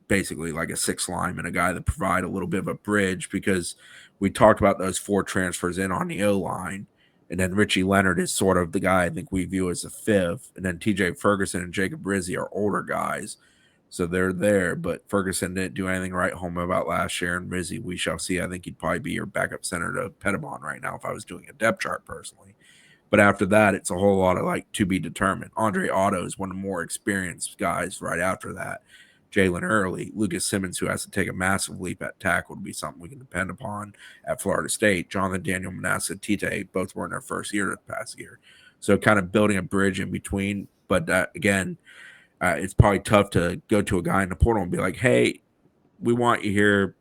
basically like a sixth lineman, a guy that provide a little bit of a bridge, because we talked about those 4 transfers in on the O line. And then Richie Leonard is sort of the guy I think we view as a fifth. And then TJ Ferguson and Jacob Rizzi are older guys. So they're there, but Ferguson didn't do anything right home about last year. And Rizzi, we shall see. I think he'd probably be your backup center to Pettibon right now if I was doing a depth chart personally. But after that, it's a whole lot of like to be determined. Andre Otto is one of the more experienced guys right after that. Jalen Early, Lucas Simmons, who has to take a massive leap at tackle to be something we can depend upon at Florida State. Jonathan Daniel, Manasseh Tite, both were in their first year this past year. So kind of building a bridge in between. But again, it's probably tough to go to a guy in the portal and be like, hey, we want you here.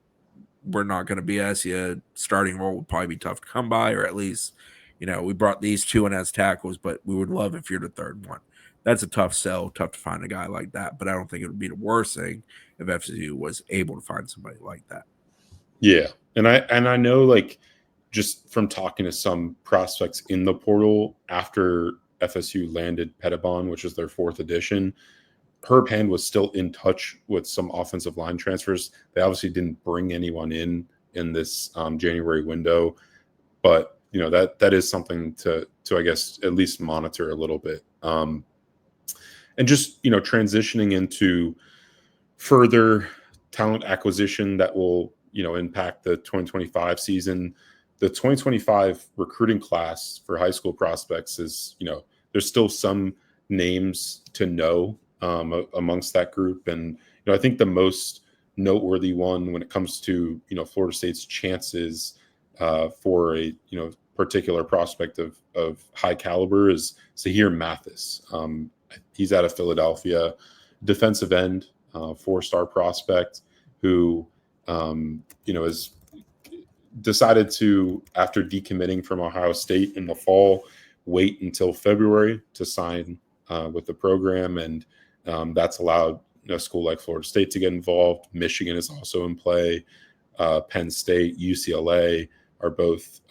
We're not going to BS you. Starting role would probably be tough to come by, or at least, we brought these 2 in as tackles, but we would love if you're the third one. That's a tough sell, tough to find a guy like that. But I don't think it would be the worst thing if FSU was able to find somebody like that. Yeah. And I know, like, just from talking to some prospects in the portal after FSU landed Pettibon, which is their 4th edition, Herb Hand was still in touch with some offensive line transfers. They obviously didn't bring anyone in this January window, but that is something to I guess at least monitor a little bit. And just transitioning into further talent acquisition that will impact the 2025 season. The 2025 recruiting class for high school prospects is there's still some names to know amongst that group. And, I think the most noteworthy one when it comes to, Florida State's chances for a, particular prospect of high caliber is Zahir Mathis. He's out of Philadelphia, defensive end, 4-star prospect who, has decided to, after decommitting from Ohio State in the fall, wait until February to sign with the program. And that's allowed a school like Florida State to get involved. Michigan is also in play. Penn State, UCLA are both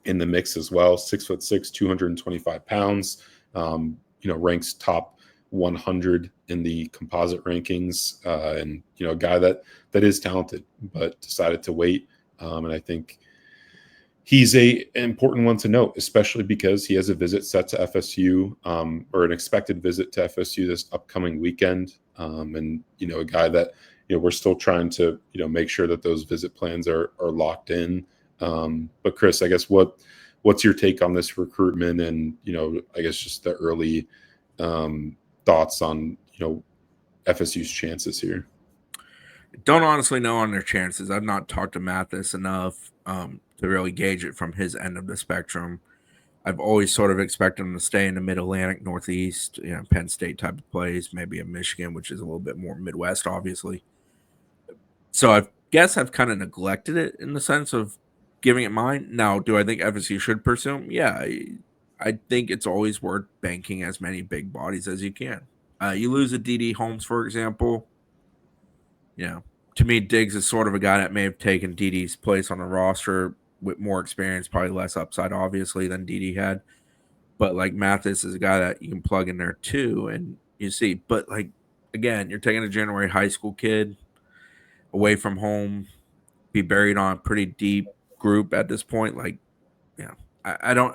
in the mix as well. 6'6", 225 pounds, ranks top 100 in the composite rankings. And, a guy that is talented, but decided to wait. And I think he's an important one to note, especially because he has a visit set to FSU, or an expected visit to FSU this upcoming weekend. And, a guy that, we're still trying to, make sure that those visit plans are locked in. But Chris, I guess what's your take on this recruitment and, I guess just the early thoughts on, FSU's chances here? Don't honestly know on their chances. I've not talked to Mathis enough to really gauge it from his end of the spectrum. I've always sort of expected him to stay in the Mid-Atlantic, Northeast, Penn State type of plays, maybe a Michigan, which is a little bit more Midwest, obviously. So I guess I've kind of neglected it in the sense of giving it mine. Now, do I think FSU should pursue him? Yeah, I think it's always worth banking as many big bodies as you can. You lose a D.D. Holmes, for example. To me, Diggs is sort of a guy that may have taken DD's place on the roster with more experience, probably less upside, obviously, than DD had. But like Mathis is a guy that you can plug in there too, and you see. But like again, you're taking a January high school kid away from home, be buried on a pretty deep group at this point. Like, I don't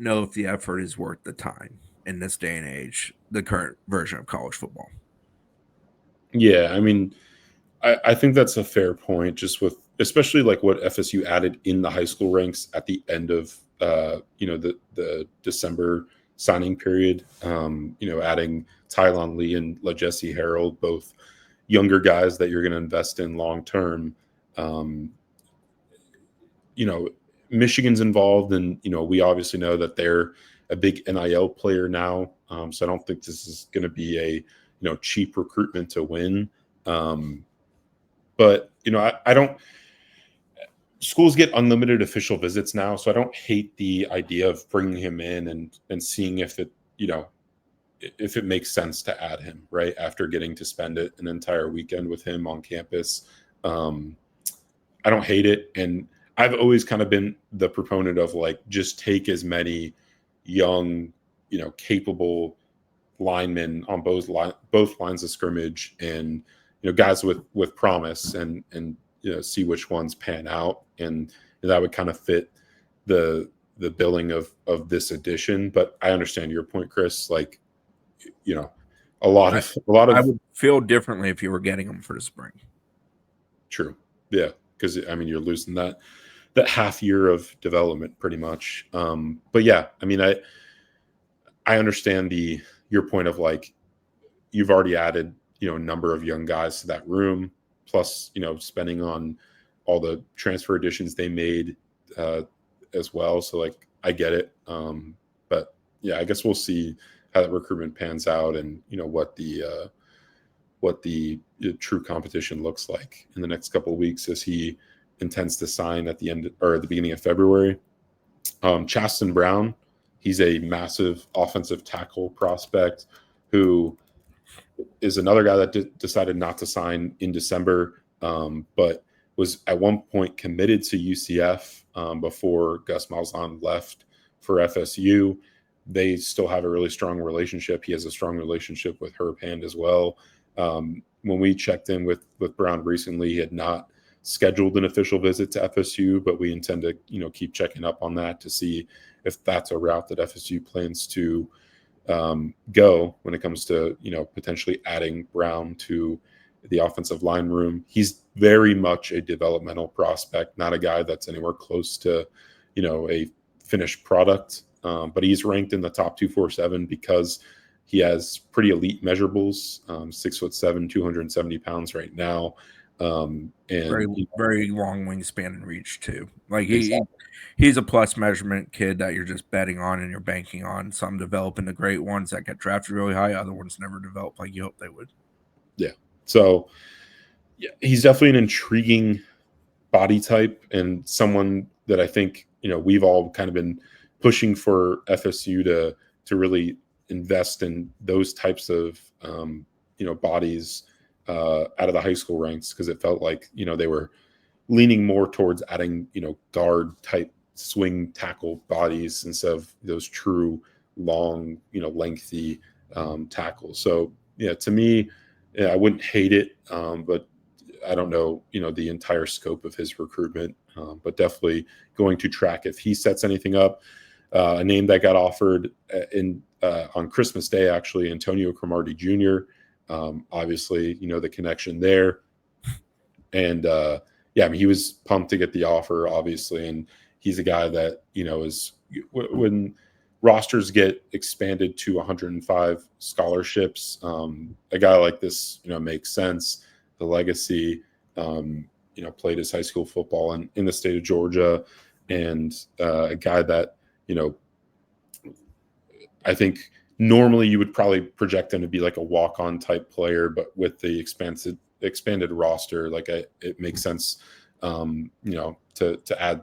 know if the effort is worth the time in this day and age, the current version of college football. Yeah, I mean, I think that's a fair point, just with especially like what FSU added in the high school ranks at the end of the December signing period. Adding Tylon Lee and LaJesse Harold, both younger guys that you're going to invest in long term. Michigan's involved, and we obviously know that they're a big NIL player now. So I don't think this is going to be a cheap recruitment to win. But I don't. Schools get unlimited official visits now, so I don't hate the idea of bringing him in and seeing if it makes sense to add him right after getting to spend an entire weekend with him on campus. I don't hate it, and I've always kind of been the proponent of like just take as many young, capable linemen on both lines of scrimmage, and guys with promise, and see which ones pan out, and that would kind of fit the billing of this edition. But I understand your point, Chris. Like, a lot of I would feel differently if you were getting them for the spring. True, yeah, because you're losing that half year of development pretty much. But yeah, I understand your point of like you've already added a number of young guys to that room, plus spending on all the transfer additions they made as well. So like I get it, but yeah, I guess we'll see how that recruitment pans out, and what the true competition looks like in the next couple of weeks as he intends to sign at the end or at the beginning of February. Chasten Brown, he's a massive offensive tackle prospect who is another guy that decided not to sign in December, but was at one point committed to UCF before Gus Malzahn left for FSU. They still have a really strong relationship. He has a strong relationship with Herb Hand as well. When we checked in with Brown recently, he had not scheduled an official visit to FSU, but we intend to keep checking up on that to see if that's a route that FSU plans to go when it comes to potentially adding Brown to the offensive line room. He's very much a developmental prospect, not a guy that's anywhere close to a finished product, but he's ranked in the top 247 because he has pretty elite measurables, 6'7", 270 pounds right now. And very long wingspan and reach too. Like he's a plus measurement kid that you're just betting on and you're banking on. Some develop into great ones that get drafted really high. Other ones never develop like you hope they would. Yeah. So yeah, he's definitely an intriguing body type and someone that I think, we've all kind of been pushing for FSU to really invest in those types of, bodies out of the high school ranks, because it felt like, they were leaning more towards adding, guard type swing tackle bodies instead of those true long, lengthy tackles. So yeah, to me, I wouldn't hate it, but I don't know, the entire scope of his recruitment, but definitely going to track if he sets anything up. A name that got offered on Christmas Day, actually, Antonio Cromartie Jr. Obviously, the connection there. And he was pumped to get the offer, obviously. And he's a guy that, is when rosters get expanded to 105 scholarships, a guy like this, makes sense. The legacy, played his high school football in the state of Georgia, and a guy that, I think normally you would probably project him to be like a walk-on type player, but with the expanded roster, like it makes sense, to add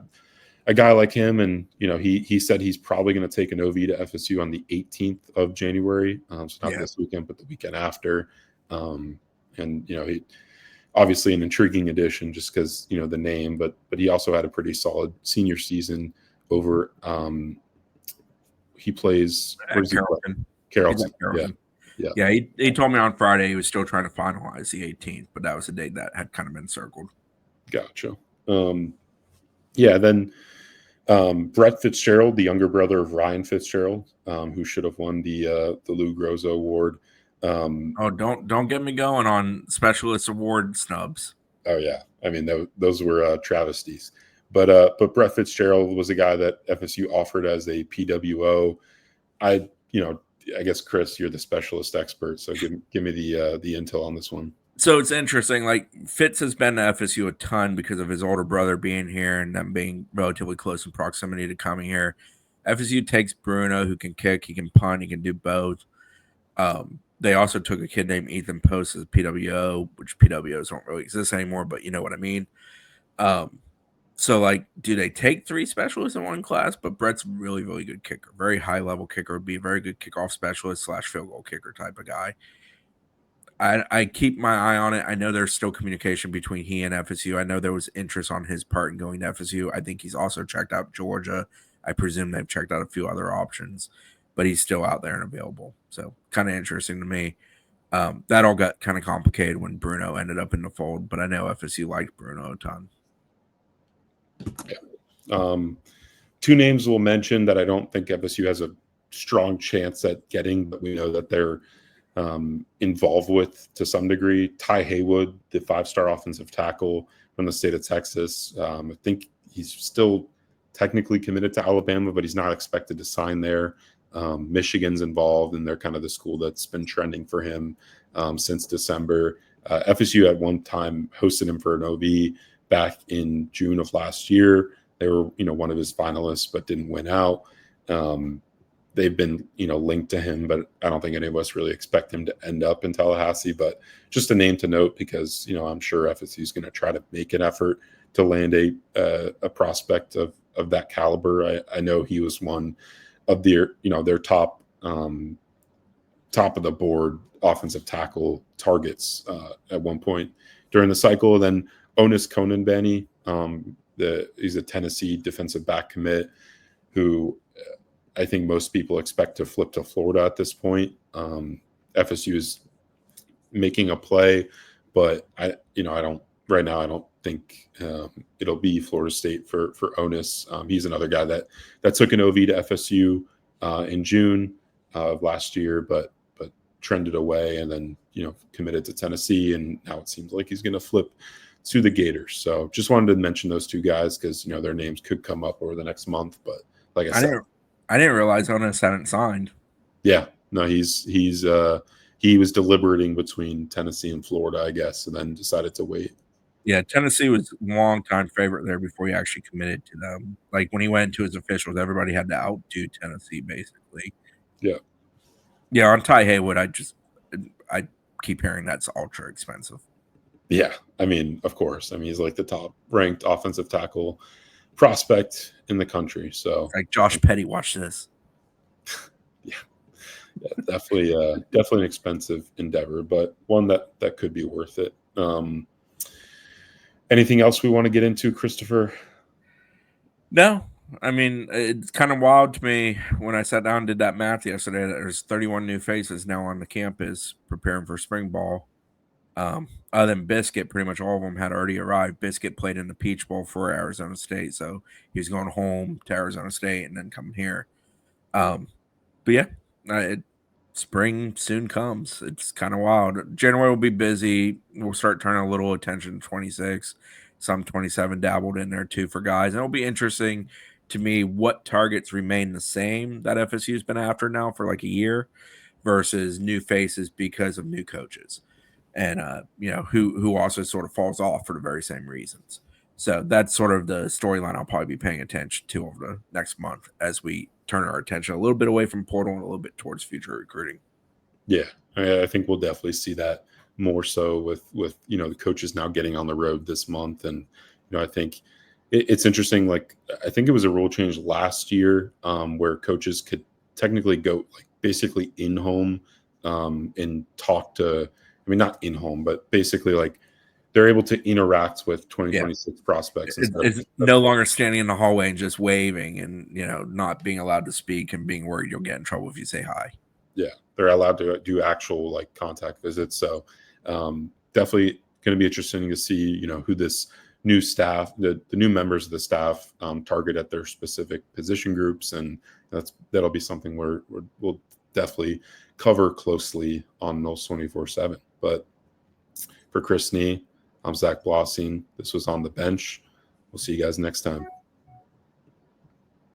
a guy like him. And, he said he's probably going to take an OV to FSU on the 18th of January. So not this weekend, but the weekend after. And, he obviously an intriguing addition just because, the name, but he also had a pretty solid senior season over, he plays Carrollton. Yeah. He told me on Friday he was still trying to finalize the 18th, but that was the date that had kind of been circled. Gotcha. Then Brett Fitzgerald, the younger brother of Ryan Fitzgerald, who should have won the Lou Groza Award. Don't get me going on specialist award snubs. Oh yeah, those were travesties. But Brett Fitzgerald was a guy that FSU offered as a PWO. I guess Chris, you're the specialist expert, so give me the intel on this one. So it's interesting. Like Fitz has been to FSU a ton because of his older brother being here and them being relatively close in proximity to coming here. FSU takes Bruno, who can kick, he can punt, he can do both. They also took a kid named Ethan Post as a PWO, which PWOs don't really exist anymore, but you know what I mean. So, like, do they take 3 specialists in one class? But Brett's really, really good kicker, very high level kicker, would be a very good kickoff specialist / field goal kicker type of guy. I keep my eye on it. I know there's still communication between he and FSU. I know there was interest on his part in going to FSU. I think he's also checked out Georgia. I presume they've checked out a few other options, but he's still out there and available. So kind of interesting to me. That all got kind of complicated when Bruno ended up in the fold, but I know FSU liked Bruno a ton. Yeah. 2 names we'll mention that I don't think FSU has a strong chance at getting, but we know that they're involved with to some degree. Ty Haywood, the 5-star offensive tackle from the state of Texas. I think he's still technically committed to Alabama, but he's not expected to sign there. Michigan's involved, and they're kind of the school that's been trending for him since December. FSU at one time hosted him for an OB back in June of last year. They were, one of his finalists, but didn't win out. They've been, linked to him, but I don't think any of us really expect him to end up in Tallahassee. But just a name to note because, I'm sure FSU is going to try to make an effort to land a prospect of that caliber. I know he was one of their top of the board offensive tackle targets at one point during the cycle. Then Onis Konanbani, he's a Tennessee defensive back commit who I think most people expect to flip to Florida at this point. FSU is making a play, but I don't think it'll be Florida State for Onis. He's another guy that took an OV to FSU in June of last year, but trended away and then committed to Tennessee, and now it seems like he's going to flip to the Gators. So just wanted to mention those 2 guys because their names could come up over the next month. But like I said, I didn't realize Onis hadn't signed. Yeah, no, he was deliberating between Tennessee and Florida, I guess, and then decided to wait. Yeah, Tennessee was a long-time favorite there before he actually committed to them. Like, when he went to his officials, everybody had to outdo Tennessee, basically. Yeah. Yeah, on Ty Haywood, I keep hearing that's ultra expensive. Yeah, I mean, of course. I mean, he's like the top-ranked offensive tackle prospect in the country. So, like Josh Petty, watch this. Yeah, definitely an expensive endeavor, but one that could be worth it. Anything else we want to get into, Christopher? No, I mean, it's kind of wild to me when I sat down and did that math yesterday that there's 31 new faces now on the campus preparing for spring ball. Other than Biscuit, pretty much all of them had already arrived. Biscuit played in the Peach Bowl for Arizona State, so he was going home to Arizona State and then coming here. But yeah, spring soon comes. It's kind of wild. January will be busy. We'll start turning a little attention to 26. Some 27 dabbled in there too for guys. And it'll be interesting to me what targets remain the same that FSU's been after now for like a year versus new faces because of new coaches. And, who also sort of falls off for the very same reasons. So that's sort of the storyline I'll probably be paying attention to over the next month as we turn our attention a little bit away from portal and a little bit towards future recruiting. Yeah, I think we'll definitely see that more so with the coaches now getting on the road this month. And, I think it's interesting. Like, I think it was a rule change last year where coaches could technically go like basically in home and talk to, I mean, not in home, but basically like they're able to interact with 2026 prospects. It's no longer standing in the hallway and just waving and, not being allowed to speak and being worried you'll get in trouble if you say hi. Yeah, they're allowed to do actual like contact visits. So definitely going to be interesting to see, who this new staff, the new members of the staff target at their specific position groups. And that'll be something we'll definitely cover closely on Noles 24/7. But for Chris Nee, I'm Zach Blossing. This was On the Bench. We'll see you guys next time.